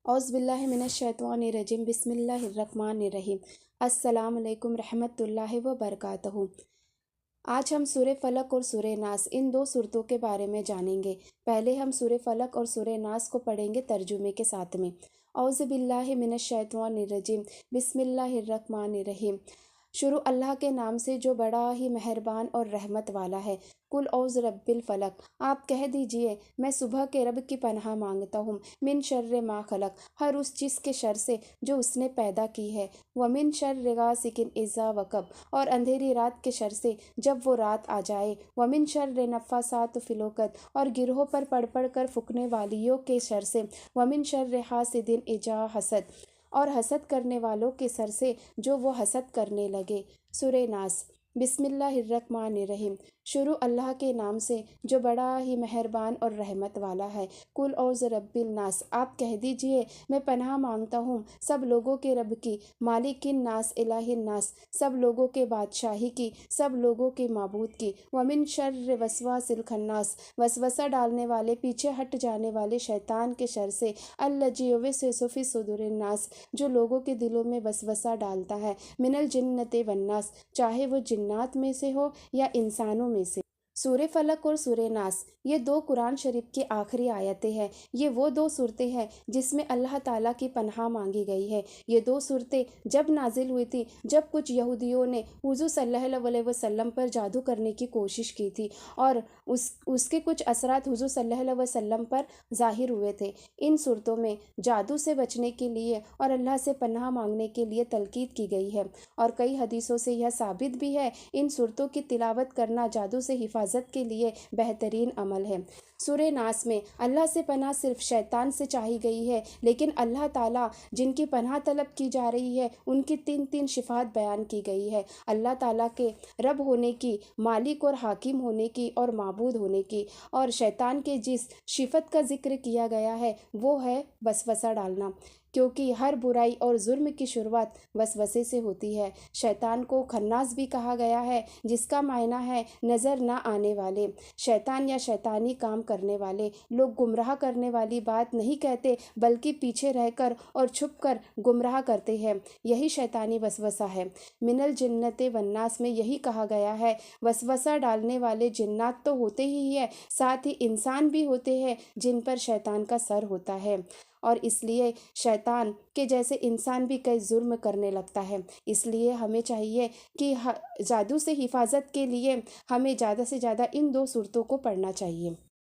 اعوذ باللہ من الشیطان الرجیم بسم اللہ الرحمن الرحیم۔ السلام علیکم رحمۃ اللہ وبرکاتہ۔ آج ہم سورہ فلق اور سورہ ناس ان دو صورتوں کے بارے میں جانیں گے۔ پہلے ہم سورہ فلق اور سورہ ناس کو پڑھیں گے ترجمے کے ساتھ میں۔ اعوذ باللہ من الشیطان الرجیم بسم اللہ الرحمن الرحیم۔ شروع اللہ کے نام سے جو بڑا ہی مہربان اور رحمت والا ہے۔ قل اعوذ رب الفلق، آپ کہہ دیجئے میں صبح کے رب کی پناہ مانگتا ہوں۔ من شر ما خلق، ہر اس چیز کے شر سے جو اس نے پیدا کی ہے۔ ومن شر غاسق اذا وقب، اور اندھیری رات کے شر سے جب وہ رات آ جائے۔ ومن شر نفاثات فی العقد، اور گروہوں پر پڑھ پڑھ کر پھونکنے والیوں کے شر سے۔ ومن شر حاسد اذا حسد، اور حسد کرنے والوں کے شر سے جو وہ حسد کرنے لگے۔ سورہ ناس۔ بسم اللہ الرحمن الرحیم۔ شروع اللہ کے نام سے جو بڑا ہی مہربان اور رحمت والا ہے۔ قل اعوذ رب الناس، آپ کہہ دیجئے میں پناہ مانگتا ہوں سب لوگوں کے رب کی۔ مالک الناس، الہ الناس، سب لوگوں کے بادشاہی کی، سب لوگوں کے معبود کی۔ ومن شر وسواس الخناس، وسوسہ ڈالنے والے پیچھے ہٹ جانے والے شیطان کے شر سے۔ الذی یوسوس فی صدور الناس، جو لوگوں کے دلوں میں وسوسہ ڈالتا ہے۔ من الجنۃ والناس، چاہے وہ جنات میں سے ہو یا انسانوں میں سے۔ سورہ فلق اور سورہ ناس یہ دو قرآن شریف کی آخری آیتیں ہیں۔ یہ وہ دو صورتیں ہیں جس میں اللہ تعالیٰ کی پناہ مانگی گئی ہے۔ یہ دو صورتیں جب نازل ہوئی تھی جب کچھ یہودیوں نے حضور صلی اللہ علیہ وسلم پر جادو کرنے کی کوشش کی تھی، اور اس کے کچھ اثرات حضور صلی اللہ علیہ وسلم پر ظاہر ہوئے تھے۔ ان صورتوں میں جادو سے بچنے کے لیے اور اللہ سے پناہ مانگنے کے لیے تلقین کی گئی ہے، اور کئی حدیثوں سے یہ ثابت بھی ہے ان صورتوں کی تلاوت کرنا جادو سے حفاظت کے لیے بہترین عمل ہے۔ سورہ ناس میں اللہ سے پناہ صرف شیطان سے چاہی گئی ہے، لیکن اللہ تعالیٰ جن کی پناہ طلب کی جا رہی ہے ان کی تین صفات بیان کی گئی ہے۔ اللہ تعالیٰ کے رب ہونے کی، مالک اور حاکم ہونے کی اور معبود ہونے کی، اور شیطان کے جس صفت کا ذکر کیا گیا ہے وہ ہے وسوسہ ڈالنا، کیونکہ ہر برائی اور ظلم کی شروعات وسوسے سے ہوتی ہے۔ شیطان کو خناس بھی کہا گیا ہے، جس کا معنی ہے نظر نہ آنے والے۔ شیطان یا شیطانی کام کرنے والے لوگ گمراہ کرنے والی بات نہیں کہتے، بلکہ پیچھے رہ کر اور چھپ کر گمراہ کرتے ہیں، یہی شیطانی وسوسہ ہے۔ من الجنۃ والناس میں یہی کہا گیا ہے۔ وسوسہ ڈالنے والے جنات تو ہوتے ہی ہیں، ساتھ ہی انسان بھی ہوتے ہیں جن پر شیطان کا سر ہوتا ہے، اور اس لیے شیطان کے جیسے انسان بھی کئی ظلم کرنے لگتا ہے۔ اس لیے ہمیں چاہیے کہ جادو سے حفاظت کے لیے ہمیں زیادہ سے زیادہ ان دو صورتوں کو پڑھنا چاہیے۔